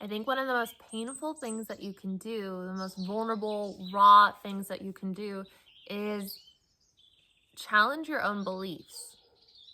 I think one of the most painful things that you can do, the most vulnerable, raw things that you can do is challenge your own beliefs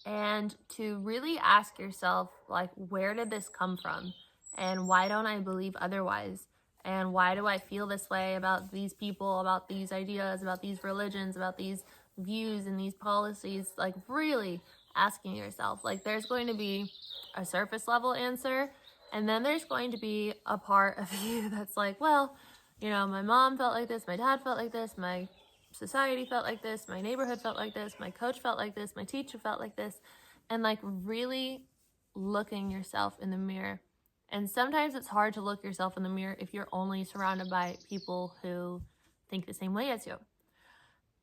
and to really ask yourself, like, where did this come from? And why don't I believe otherwise? And why do I feel this way about these people, about these ideas, about these religions, about these views and these policies? Like, really asking yourself, like, there's going to be a surface level answer, and then there's going to be a part of you that's like, well, my mom felt like this, my dad felt like this, my society felt like this, my neighborhood felt like this, my coach felt like this, my teacher felt like this, and like really looking yourself in the mirror. And sometimes it's hard to look yourself in the mirror if you're only surrounded by people who think the same way as you.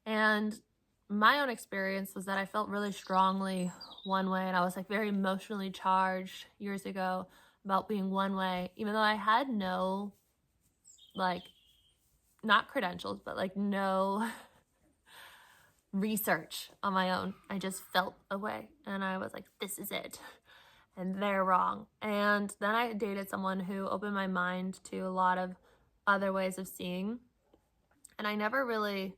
And my own experience was that I felt really strongly one way, and I was like very emotionally charged years ago about being one way, even though I had no, like, not credentials, but like no research on my own. I just felt a way, and I was like, this is it, and they're wrong. And then I dated someone who opened my mind to a lot of other ways of seeing, and I never really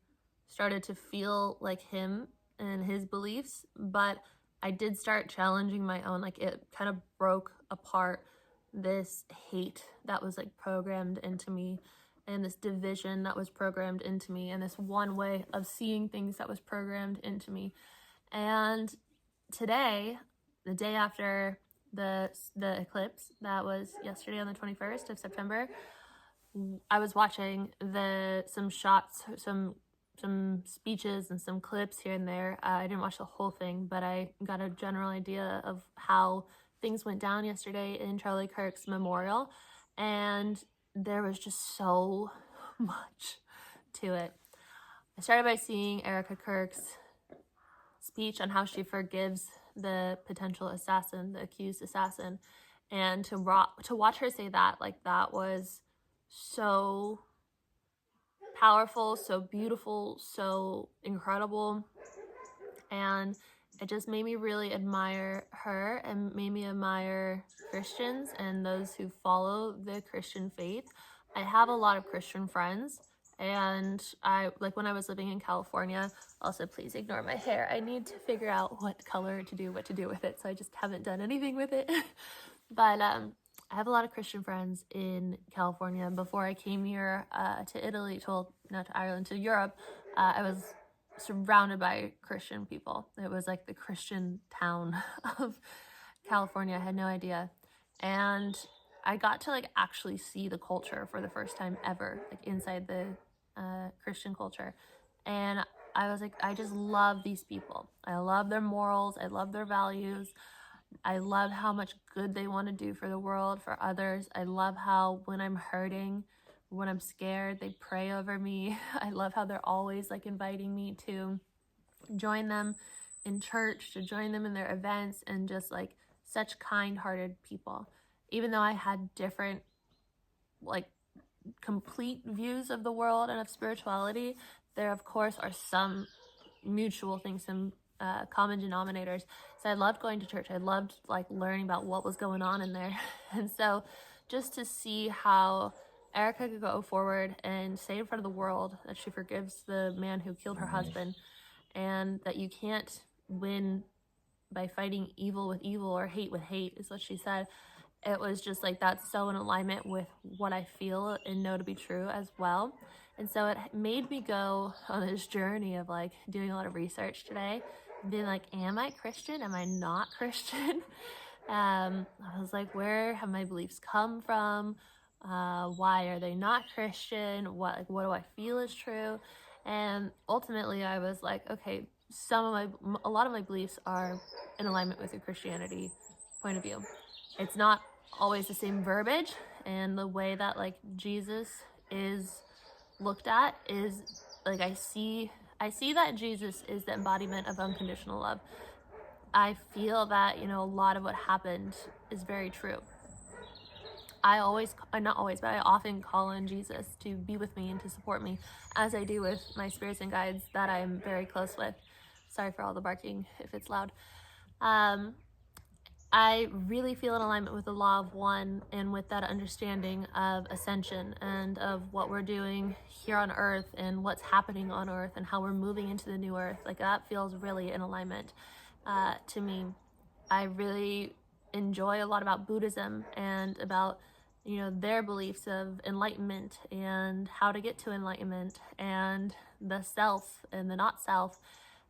started to feel like him and his beliefs, but I did start challenging my own. Like, it kind of broke apart this hate that was like programmed into me, and this division that was programmed into me, and this one way of seeing things that was programmed into me. And today, the day after the eclipse, that was yesterday on the 21st of September, I was watching some shots, some speeches and some clips here and there. I didn't watch the whole thing, but I got a general idea of how things went down yesterday in Charlie Kirk's memorial, and there was just so much to it. I started by seeing Erica Kirk's speech on how she forgives the potential assassin, the accused assassin, and to watch her say that, like, that was so powerful, so beautiful, so incredible, and it just made me really admire her and made me admire Christians and those who follow the Christian faith. I have a lot of Christian friends, and I, like, when I was living in California, also please ignore my hair. I need to figure out what color to do, what to do with it, so I just haven't done anything with it. But I have a lot of Christian friends in California. Before I came here to Italy, not to Ireland, to Europe, I was surrounded by Christian people. It was like the Christian town of California. I had no idea. And I got to like actually see the culture for the first time ever, like inside the Christian culture. And I was like, I just love these people. I love their morals. I love their values. I love how much good they want to do for the world, for others. I love how when I'm hurting, when I'm scared, they pray over me. I love how they're always like inviting me to join them in church, to join them in their events, and just like such kind-hearted people. Even though I had different, like, complete views of the world and of spirituality, there of course are some mutual things, some common denominators. So I loved going to church. I loved like learning about what was going on in there. And so just to see how Erica could go forward and say in front of the world that she forgives the man who killed her husband, and that you can't win by fighting evil with evil or hate with hate, is what she said. It was just like, that's so in alignment with what I feel and know to be true as well. And so it made me go on this journey of like doing a lot of research today, being like, am I Christian? Am I not Christian? I was like, where have my beliefs come from? Why are they not Christian? What do I feel is true? And ultimately I was like, okay, a lot of my beliefs are in alignment with a Christianity point of view. It's not always the same verbiage, and the way that like Jesus is looked at is like, I see that Jesus is the embodiment of unconditional love. I feel that, a lot of what happened is very true. I often call on Jesus to be with me and to support me, as I do with my spirits and guides that I'm very close with. Sorry for all the barking if it's loud. I I really feel in alignment with the law of one and with that understanding of ascension and of what we're doing here on earth and what's happening on earth and how we're moving into the new earth. Like, that feels really in alignment to me. I really enjoy a lot about Buddhism and about, their beliefs of enlightenment and how to get to enlightenment and the self and the not self.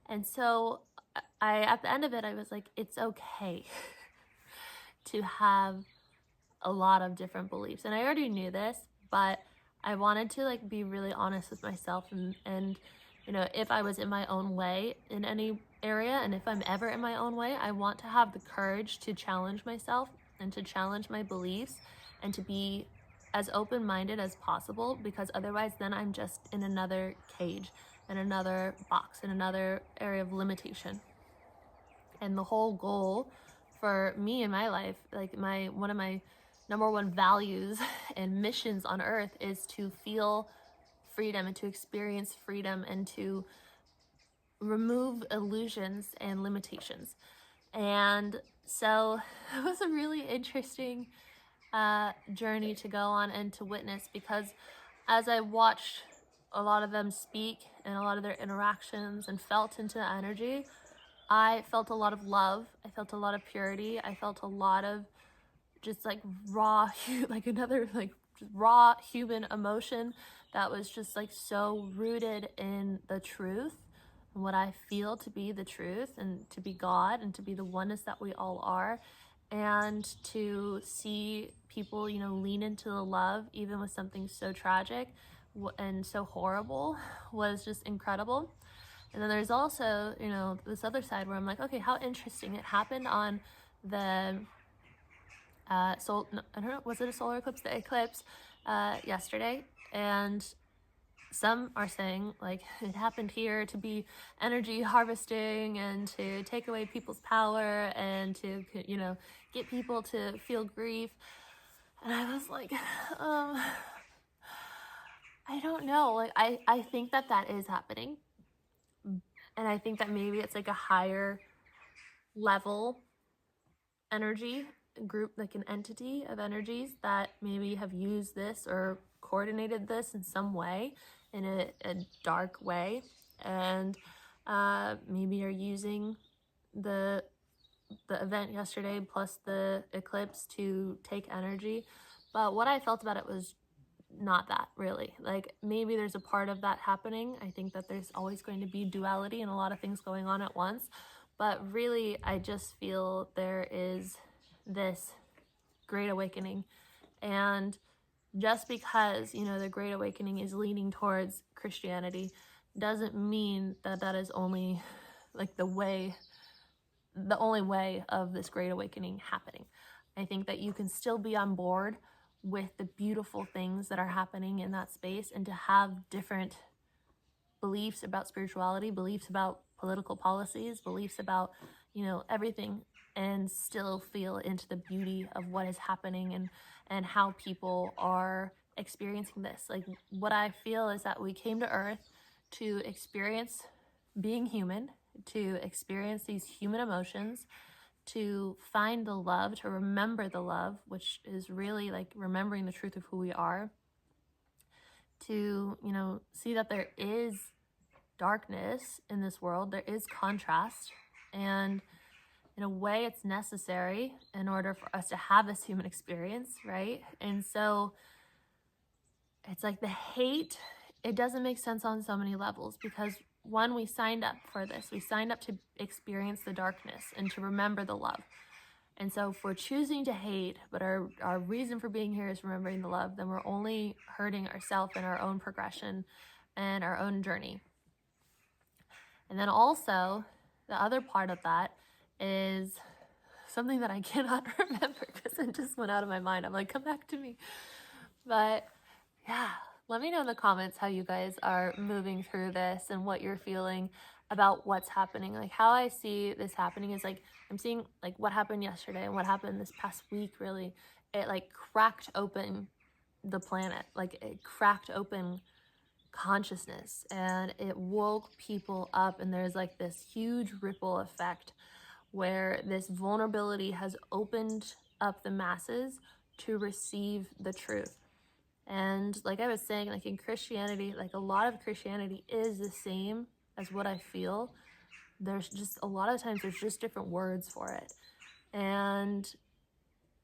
And so at the end of it, I was like, it's okay to have a lot of different beliefs. And I already knew this, but I wanted to like be really honest with myself and if I was in my own way in any area, and if I'm ever in my own way, I want to have the courage to challenge myself and to challenge my beliefs and to be as open-minded as possible, because otherwise then I'm just in another cage, in another box, in another area of limitation. And the whole goal for me in my life, like one of my number one values and missions on earth, is to feel freedom and to experience freedom and to remove illusions and limitations. And so it was a really interesting journey to go on and to witness, because as I watched a lot of them speak and a lot of their interactions and felt into the energy, I felt a lot of love. I felt a lot of purity. I felt a lot of just like raw, like another like raw human emotion that was just like so rooted in the truth and what I feel to be the truth and to be God and to be the oneness that we all are. And to see people, lean into the love, even with something so tragic and so horrible, was just incredible. And then there's also, this other side where I'm like, okay, how interesting. It happened on the I don't know, was it a solar eclipse? The eclipse yesterday. And some are saying like it happened here to be energy harvesting and to take away people's power and to, get people to feel grief. And I was like, I don't know. Like, I think that is happening. And I think that maybe it's like a higher level energy group, like an entity of energies that maybe have used this or coordinated this in some way, in a dark way, and maybe are using the event yesterday plus the eclipse to take energy. But what I felt about it was not that, really. Like, maybe there's a part of that happening. I think that there's always going to be duality and a lot of things going on at once. But really, I just feel there is this great awakening. And just because, the great awakening is leaning towards Christianity doesn't mean that that is only like the only way of this great awakening happening. I think that you can still be on board with the beautiful things that are happening in that space, and to have different beliefs about spirituality, beliefs about political policies, beliefs about, everything, and still feel into the beauty of what is happening and how people are experiencing this. Like, what I feel is that we came to earth to experience being human, to experience these human emotions, to find the love, to remember the love, which is really like remembering the truth of who we are, to, see that there is darkness in this world, there is contrast, and in a way it's necessary in order for us to have this human experience, right? And so it's like the hate, it doesn't make sense on so many levels, because one, we signed up for this. We signed up to experience the darkness and to remember the love. And so if we're choosing to hate, but our reason for being here is remembering the love, then we're only hurting ourselves and our own progression and our own journey. And then also, the other part of that is something that I cannot remember because it just went out of my mind. I'm like, come back to me. But yeah, let me know in the comments how you guys are moving through this and what you're feeling about what's happening. Like, how I see this happening is like, I'm seeing like what happened yesterday and what happened this past week, really. It like cracked open the planet. Like, it cracked open consciousness and it woke people up, and there's like this huge ripple effect where this vulnerability has opened up the masses to receive the truth. And like I was saying, like in Christianity, like a lot of Christianity is the same as what I feel. There's just a lot of times there's just different words for it.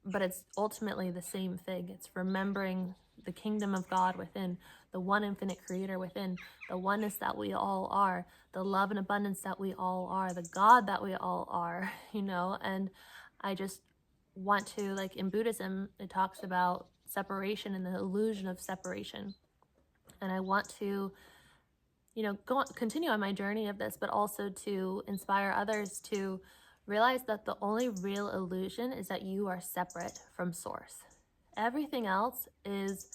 But it's ultimately the same thing. It's remembering the kingdom of God within, the one infinite creator within, the oneness that we all are, the love and abundance that we all are, the God that we all are, and I just want to, like in Buddhism, it talks about separation and the illusion of separation. And I want to, continue on my journey of this, but also to inspire others to realize that the only real illusion is that you are separate from source. Everything else is,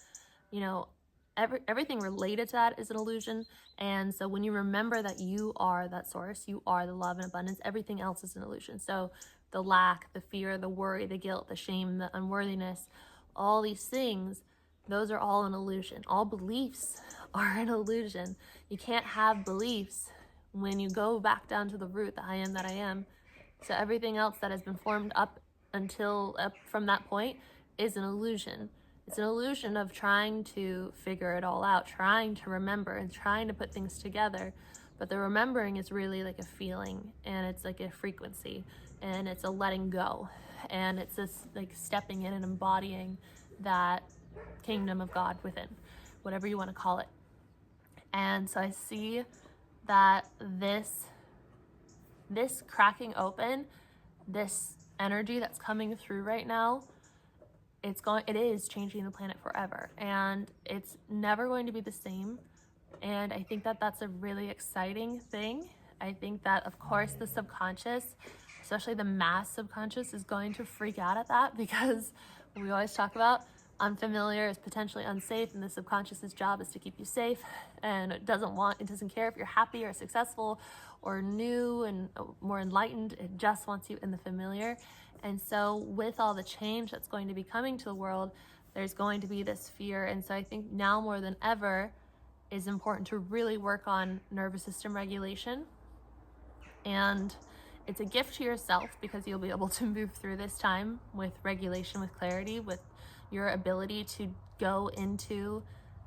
everything related to that is an illusion. And so when you remember that you are that source, you are the love and abundance, everything else is an illusion. So the lack, the fear, the worry, the guilt, the shame, the unworthiness, all these things, those are all an illusion. All beliefs are an illusion. You can't have beliefs when you go back down to the root, the I am that I am. So everything else that has been formed up from that point is an illusion. It's an illusion of trying to figure it all out, trying to remember and trying to put things together. But the remembering is really like a feeling, and it's like a frequency, and it's a letting go. And it's this like stepping in and embodying that kingdom of God within, whatever you want to call it. And so I see that this cracking open, this energy that's coming through right now, it is changing the planet forever, and it's never going to be the same. And I think that that's a really exciting thing. I think that, of course, the subconscious, especially the mass subconscious, is going to freak out at that, because we always talk about unfamiliar is potentially unsafe, and the subconscious's job is to keep you safe, and it doesn't care if you're happy or successful or new and more enlightened. It just wants you in the familiar. And so with all the change that's going to be coming to the world, there's going to be this fear. And so I think now more than ever is important to really work on nervous system regulation. And it's a gift to yourself, because you'll be able to move through this time with regulation, with clarity, with your ability to go into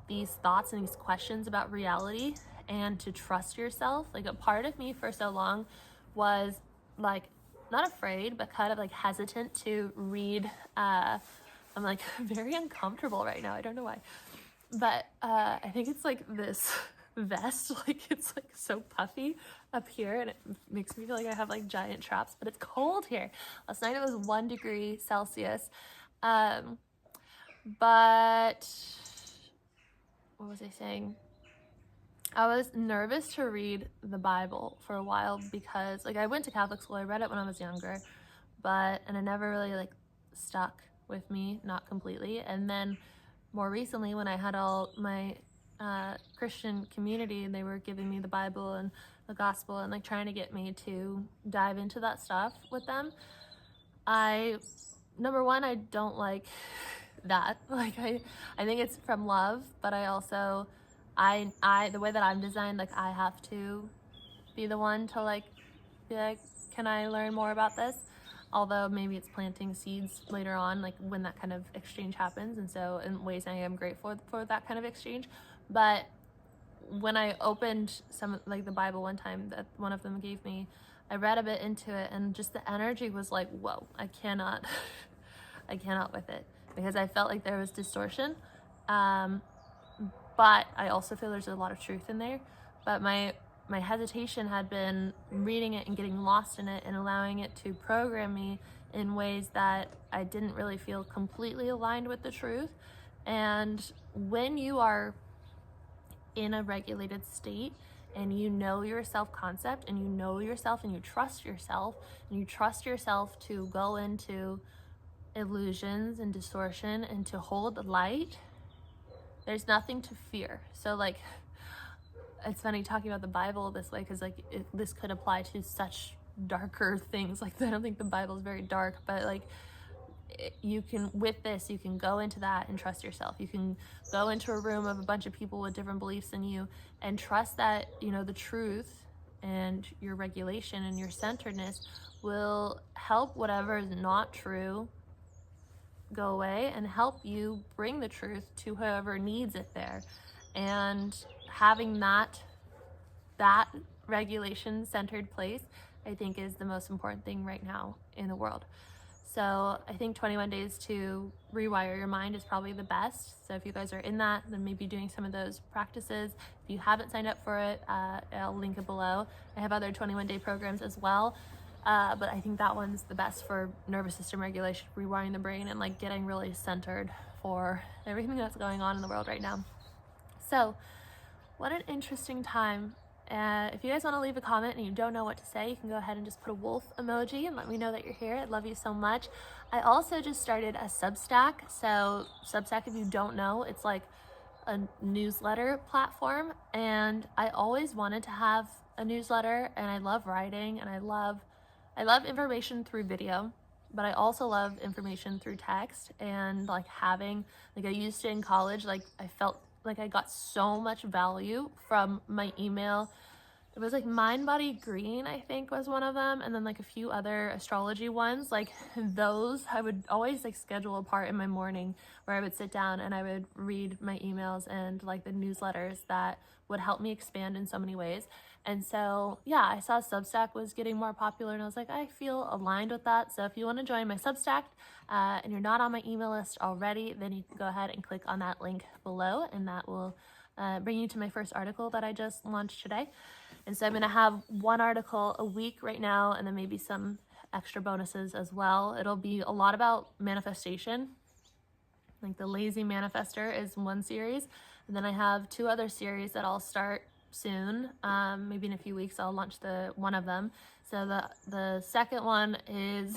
these thoughts and these questions about reality, and to trust yourself. Like, a part of me for so long was like not afraid, but kind of like hesitant to read. I'm like very uncomfortable right now. I don't know why, but I think it's like this vest, like it's like so puffy up here, and it makes me feel like I have like giant traps, but it's cold here. Last night it was 1 degree Celsius. But what was I saying? I was nervous to read the Bible for a while, because like I went to Catholic school. I read it when I was younger, and it never really like stuck with me, not completely. And then more recently, when I had all my Christian community, and they were giving me the Bible and the gospel, and like trying to get me to dive into that stuff with them, number one, I don't like that. Like I think it's from love, but I also the way that I'm designed, like I have to be the one to like be like, can I learn more about this? Although maybe it's planting seeds later on, like when that kind of exchange happens. And so in ways I am grateful for that kind of exchange. But when I opened some like the Bible one time that one of them gave me, I read a bit into it, and just the energy was like, whoa, I cannot with it, because I felt like there was distortion. But I also feel there's a lot of truth in there. But my hesitation had been reading it and getting lost in it and allowing it to program me in ways that I didn't really feel completely aligned with the truth. And when you are in a regulated state, and you know your self-concept, and you know yourself, and you trust yourself to go into illusions and distortion and to hold the light, there's nothing to fear. So like, it's funny talking about the Bible this way, because like this could apply to such darker things. Like I don't think the Bible is very dark, but like you can go into that and trust yourself. You can go into a room of a bunch of people with different beliefs than you and trust that, the truth and your regulation and your centeredness will help whatever is not true go away and help you bring the truth to whoever needs it there. And having that regulation centered place, I think, is the most important thing right now in the world. So I think 21 days to rewire your mind is probably the best. So if you guys are in that, then maybe doing some of those practices. If you haven't signed up for it, I'll link it below. I have other 21-day programs as well. But I think that one's the best for nervous system regulation, rewiring the brain, and like getting really centered for everything that's going on in the world right now. So what an interesting time. If you guys want to leave a comment and you don't know what to say, you can go ahead and just put a wolf emoji and let me know that you're here. I'd love you so much. I also just started a Substack. So Substack, if you don't know, it's like a newsletter platform, and I always wanted to have a newsletter, and I love writing, and I love information through video, but I also love information through text. And like having, like I used to in college, like I felt like I got so much value from my email. It was like Mind Body Green, I think, was one of them, and then like a few other astrology ones. Like those I would always like schedule a part in my morning where I would sit down and I would read my emails and like the newsletters that would help me expand in so many ways. And so yeah, I saw Substack was getting more popular, and I was like, I feel aligned with that. So if you want to join my Substack and you're not on my email list already, then you can go ahead and click on that link below, and that will bring you to my first article that I just launched today. And so I'm going to have one article a week right now, and then maybe some extra bonuses as well. It'll be a lot about manifestation. Like the Lazy Manifester is one series, and then I have 2 other series that I'll start soon. Maybe in a few weeks I'll launch one of them. So the second one is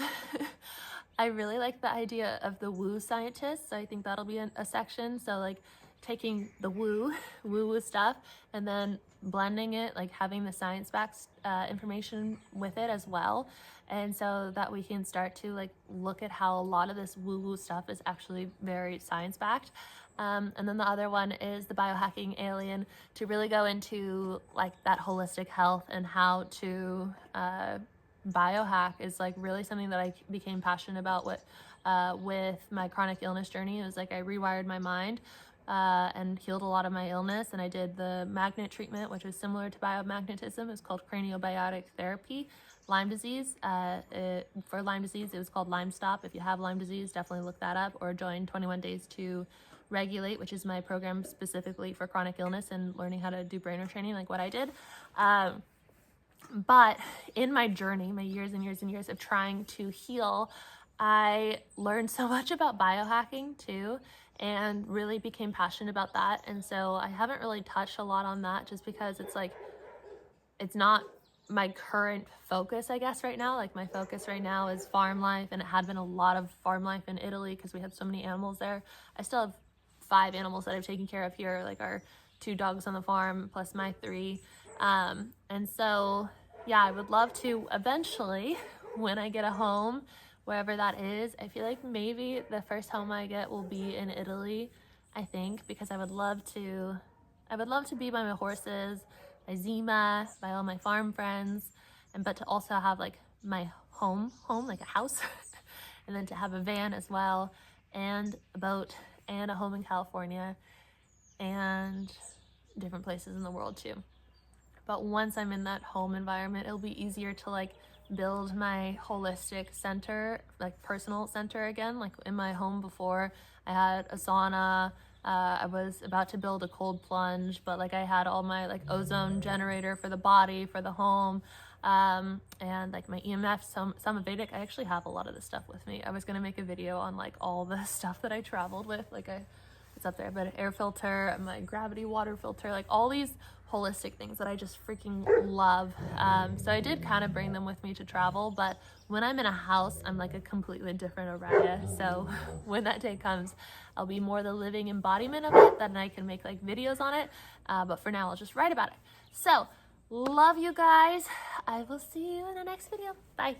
I really like the idea of the woo scientists. So I think that'll be a section. So like taking the woo stuff and then blending it, like having the science-backed information with it as well. And so that we can start to like look at how a lot of this woo stuff is actually very science-backed. And then the other one is the biohacking alien, to really go into like that holistic health and how to biohack is like really something that I became passionate about with my chronic illness journey. It was like I rewired my mind and healed a lot of my illness, and I did the magnet treatment, which is similar to biomagnetism. It's called craniobiotic therapy. Lyme disease, for Lyme disease, it was called Lyme Stop. If you have Lyme disease, definitely look that up, or join 21 Days to Regulate, which is my program specifically for chronic illness and learning how to do brain retraining, like what I did. But in my journey, my years and years and years of trying to heal, I learned so much about biohacking too, and really became passionate about that. And so I haven't really touched a lot on that, just because it's like, it's not my current focus, I guess, right now. Like my focus right now is farm life, and it had been a lot of farm life in Italy because we had so many animals there. I still have 5 animals that I've taken care of here, like our 2 dogs on the farm plus my 3. And so yeah, I would love to eventually, when I get a home, wherever that is, I feel like maybe the first home I get will be in Italy, I think, because I would love to be by my horses, by Zima, by all my farm friends, but to also have like my home, like a house, and then to have a van as well, and a boat, and a home in California, and different places in the world too. But once I'm in that home environment, it'll be easier to like build my holistic center, like personal center again. Like in my home before, I had a sauna. I was about to build a cold plunge, but like I had all my like ozone generator for the body, for the home, and like my EMF, some Vedic. I actually have a lot of this stuff with me. I was gonna make a video on like all the stuff that I traveled with. Like it's up there, but an air filter, my gravity water filter, like all these holistic things that I just freaking love. So I did kind of bring them with me to travel, but when I'm in a house, I'm like a completely different Araya. So when that day comes, I'll be more the living embodiment of it, then I can make like videos on it. But for now, I'll just write about it. So love you guys. I will see you in the next video. Bye.